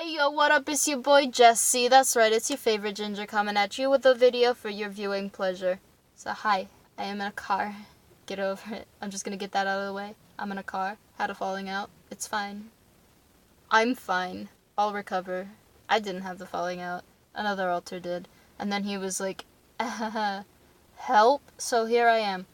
Hey yo, what up? It's your boy Jesse. That's right, it's your favorite ginger coming at you with a video for your viewing pleasure. So hi, I am in a car. Get over it. I'm just gonna get that out of the way. I'm in a car. Had a falling out. It's fine. I'm fine. I'll recover. I didn't have the falling out. Another alter did. And then he was like, help? So here I am.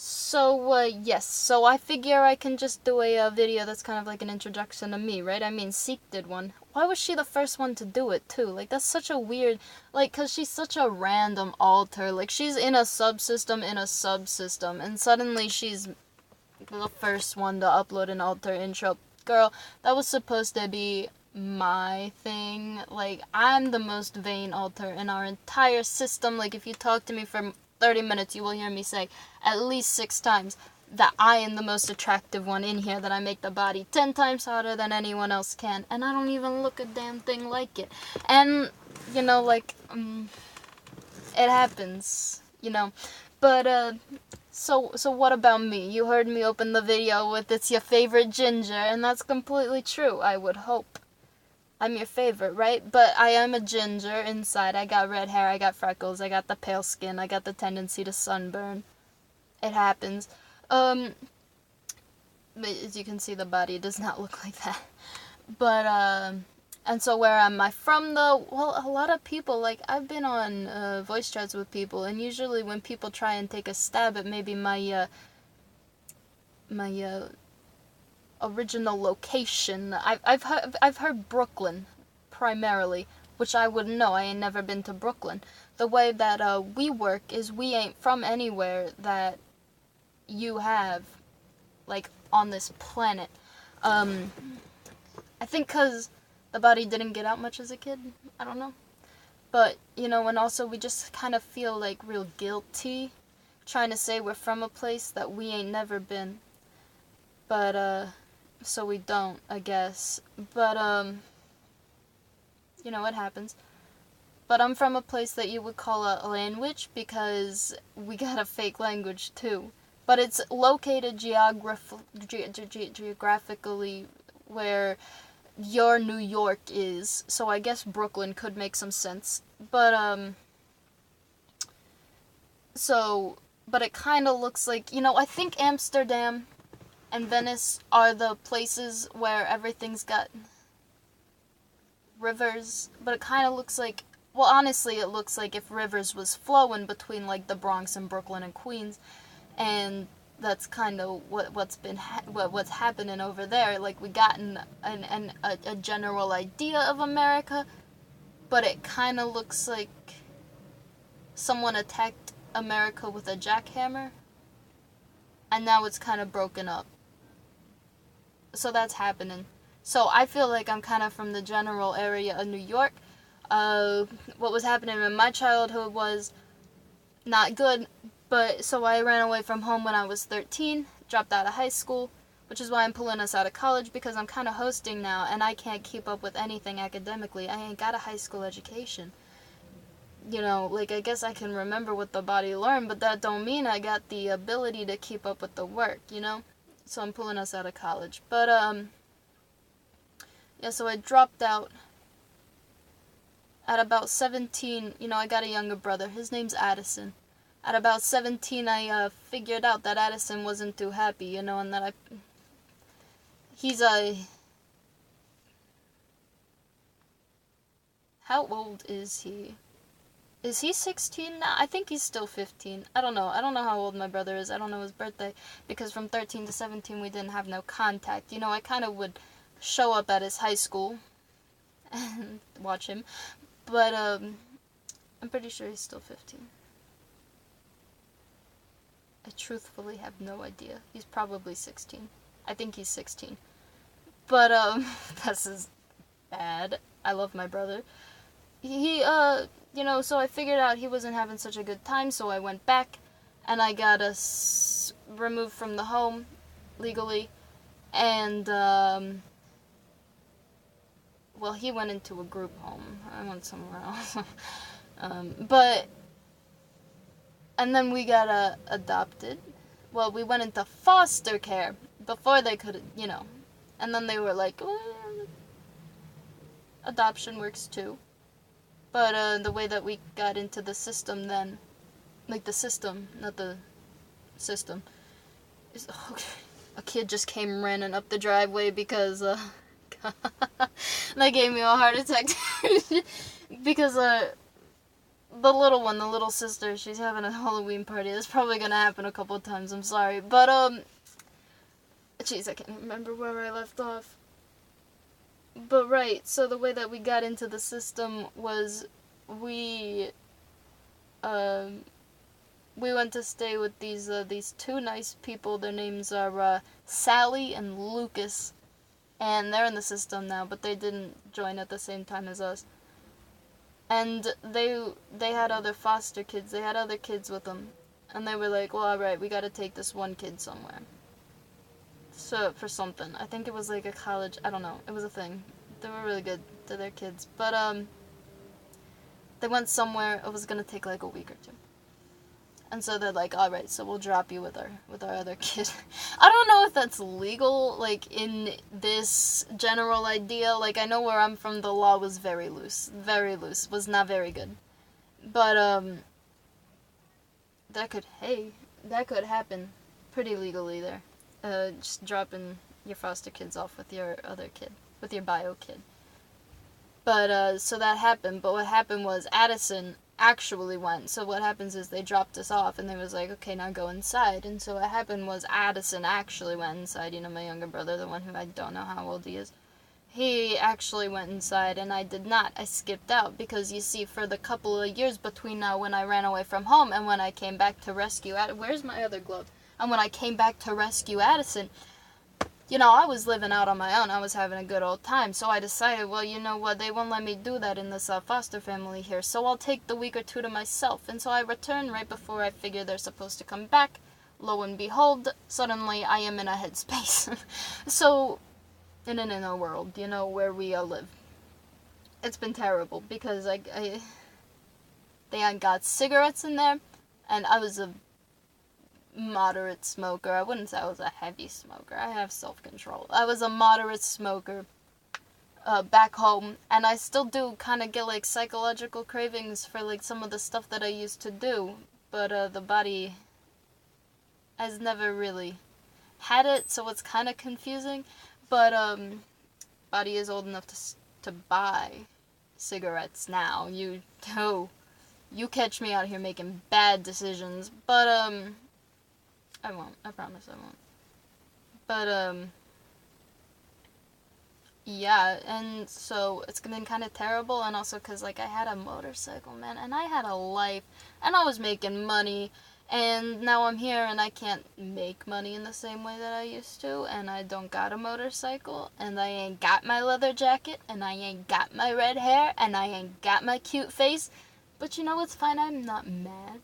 So, yes. So I figure I can just do a video that's kind of like an introduction to me, right? I mean, Seek did one. Why was she the first one to do it, too? Like, that's such a weird... Like, because she's such a random alter. Like, she's in a subsystem in a subsystem. And suddenly she's the first one to upload an alter intro. Girl, that was supposed to be my thing. Like, I'm the most vain alter in our entire system. Like, if you talk to me for 30 minutes, you will hear me say at least 6 times that I am the most attractive one in here, that I make the body 10 times hotter than anyone else can, and I don't even look a damn thing like it. And, you know, like, it happens, you know. But, so what about me? You heard me open the video with "It's your favorite ginger," and that's completely true, I would hope. I'm your favorite, right? But I am a ginger inside. I got red hair, I got freckles, I got the pale skin, I got the tendency to sunburn. It happens. But as you can see, the body does not look like that. But, and so where am I from, though? Well, a lot of people, like, I've been on voice chats with people, and usually when people try and take a stab at maybe my original location, I've heard Brooklyn, primarily, which I wouldn't know. I ain't never been to Brooklyn. The way that we work is we ain't from anywhere that you have, like, on this planet. I think because the body didn't get out much as a kid. I don't know. But, you know, and also we just kind of feel, like, real guilty trying to say we're from a place that we ain't never been. But, so we don't, I guess. But, you know, it happens. But I'm from a place that you would call a language, because we got a fake language, too. But it's located geographically where your New York is, so I guess Brooklyn could make some sense. But, but it kind of looks like, you know, I think Amsterdam and Venice are the places where everything's got rivers, but it kind of looks like, well, honestly, it looks like if rivers was flowing between, like, the Bronx and Brooklyn and Queens, and that's kind of what's happening over there. Like, we gotten a general idea of America, but it kind of looks like someone attacked America with a jackhammer, and now it's kind of broken up. So that's happening. So I feel like I'm kind of from the general area of New York. What was happening in my childhood was not good, but so I ran away from home when I was 13, dropped out of high school, which is why I'm pulling us out of college, because I'm kind of hosting now, and I can't keep up with anything academically. I ain't got a high school education. You know, like, I guess I can remember what the body learned, but that don't mean I got the ability to keep up with the work, you know? So I'm pulling us out of college. But, yeah, so I dropped out at about 17. You know, I got a younger brother. His name's Addison. At about 17, I figured out that Addison wasn't too happy, you know, and that he's how old is he? Is he 16 now? I think he's still 15. I don't know. I don't know how old my brother is. I don't know his birthday, because from 13 to 17 we didn't have no contact. You know, I kind of would show up at his high school and watch him, but I'm pretty sure he's still 15. I truthfully have no idea. He's probably 16. I think he's 16. But, this is bad. I love my brother. He, you know, so I figured out he wasn't having such a good time, so I went back, and I got us removed from the home, legally, and, well, he went into a group home. I went somewhere else. And then we got, adopted. Well, we went into foster care before they could, you know, and then they were like, adoption works too. But the way that we got into the system then, like the system, not the system, is a kid just came running up the driveway because that gave me a heart attack. Because the little one, the little sister, she's having a Halloween party. That's probably gonna happen a couple of times. I'm sorry, but jeez, I can't remember where I left off. But right, so the way that we got into the system was we went to stay with these two nice people. Their names are Sally and Lucas, and they're in the system now, but they didn't join at the same time as us. And they had other foster kids. They had other kids with them, and they were like, well, all right, we got to take this one kid somewhere. So for something, I think it was like a college. I don't know. It was a thing. They were really good to their kids, but they went somewhere. It was gonna take like a week or two. And so they're like, all right, so we'll drop you with our other kid. I don't know if that's legal, like, in this general idea. Like, I know where I'm from, the law was very loose, was not very good. But, that could happen pretty legally there. Just dropping your foster kids off with your other kid, with your bio kid. But, so that happened, but what happened was Addison actually went. So what happens is they dropped us off, and they was like, okay, now go inside. And so what happened was Addison actually went inside. You know, my younger brother, the one who I don't know how old he is. He actually went inside, and I did not. I skipped out, because you see, for the couple of years between now when I ran away from home and when I came back to rescue where's my other glove? And when I came back to rescue Addison, you know, I was living out on my own. I was having a good old time. So I decided, well, you know what, they won't let me do that in this foster family here. So I'll take the week or two to myself. And so I returned right before I figured they're supposed to come back. Lo and behold, suddenly I am in a headspace. So, in an inner world, you know, where we live. It's been terrible because they had got cigarettes in there, and I was a moderate smoker. I wouldn't say I was a heavy smoker. I have self-control. I was a moderate smoker back home, and I still do kind of get like psychological cravings for like some of the stuff that I used to do, but the body has never really had it, so it's kind of confusing. But body is old enough to buy cigarettes now. You catch me out here making bad decisions, but I won't. I promise I won't. But, yeah, and so it's been kind of terrible, and also because, like, I had a motorcycle, man, and I had a life, and I was making money, and now I'm here, and I can't make money in the same way that I used to, and I don't got a motorcycle, and I ain't got my leather jacket, and I ain't got my red hair, and I ain't got my cute face, but you know what's fine? I'm not mad.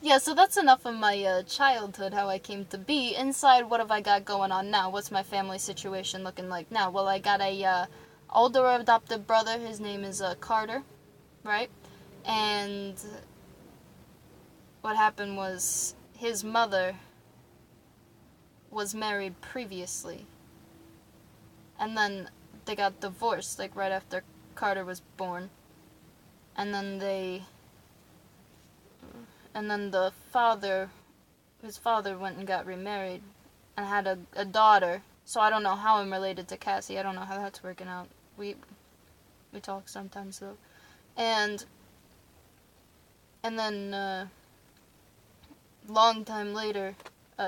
Yeah, so that's enough of my childhood, how I came to be. Inside, what have I got going on now? What's my family situation looking like now? Well, I got a older adopted brother. His name is Carter, right? And what happened was his mother was married previously. And then they got divorced, like, right after Carter was born. And then his father went and got remarried and had a daughter. So I don't know how I'm related to Cassie. I don't know how that's working out. We talk sometimes though. And then long time later,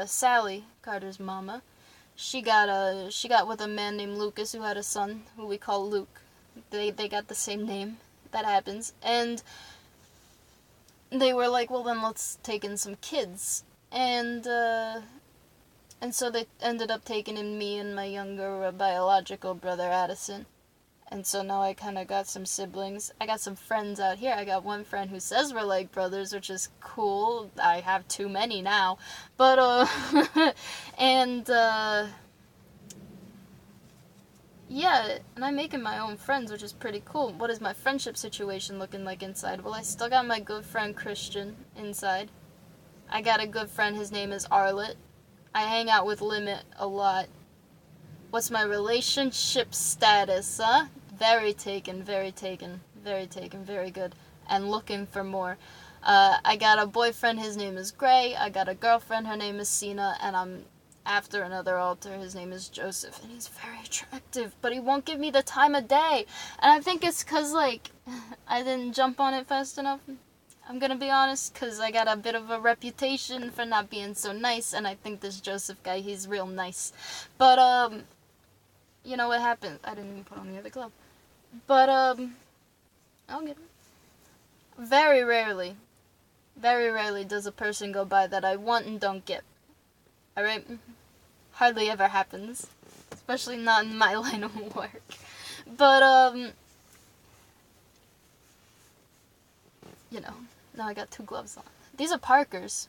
Sally, Carter's mama, she got with a man named Lucas who had a son who we call Luke. They got the same name. That happens. And they were like, well, then let's take in some kids. And so they ended up taking in me and my younger biological brother, Addison. And so now I kind of got some siblings. I got some friends out here. I got one friend who says we're like brothers, which is cool. I have too many now. But, and, yeah, and I'm making my own friends, which is pretty cool. What is my friendship situation looking like inside? Well, I still got my good friend Christian inside. I got a good friend, his name is Arlet. I hang out with Limit a lot. What's my relationship status, huh? Very taken, very taken, very taken, very good. And looking for more. I got a boyfriend, his name is Gray. I got a girlfriend, her name is Sina. And I'm after another altar, his name is Joseph. And he's very attractive, but he won't give me the time of day. And I think it's because, like, I didn't jump on it fast enough. I'm gonna be honest, because I got a bit of a reputation for not being so nice. And I think this Joseph guy, he's real nice. But, you know what happened? I didn't even put on the other glove. But, I'll get it. Very rarely does a person go by that I want and don't get. Alright? Hardly ever happens. Especially not in my line of work. But, you know, now I got 2 gloves on. These are Parker's.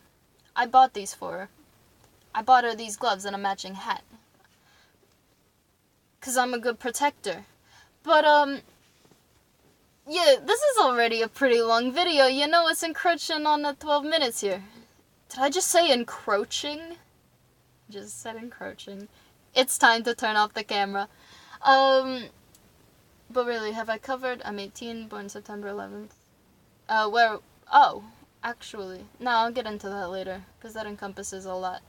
I bought these for her. I bought her these gloves and a matching hat. 'Cause I'm a good protector. But, yeah, this is already a pretty long video. You know, it's encroaching on the 12 minutes here. Did I just say encroaching? Just said encroaching. It's time to turn off the camera. But really, have I covered? I'm 18, born September 11th. Actually. No, I'll get into that later, because that encompasses a lot.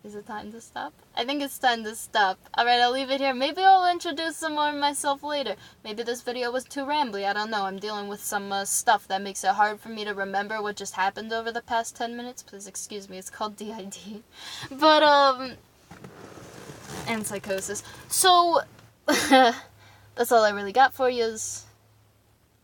Is it time to stop? I think it's time to stop. Alright, I'll leave it here. Maybe I'll introduce some more of myself later. Maybe this video was too rambly. I don't know. I'm dealing with some stuff that makes it hard for me to remember what just happened over the past 10 minutes. Please excuse me. It's called DID. But, and psychosis. So, that's all I really got for yous.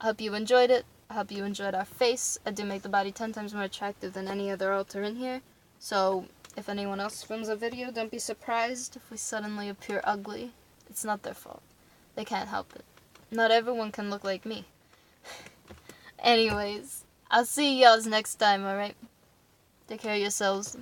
I hope you enjoyed it. I hope you enjoyed our face. I do make the body 10 times more attractive than any other altar in here. So, if anyone else films a video, don't be surprised if we suddenly appear ugly. It's not their fault. They can't help it. Not everyone can look like me. Anyways, I'll see y'all next time, alright? Take care of yourselves.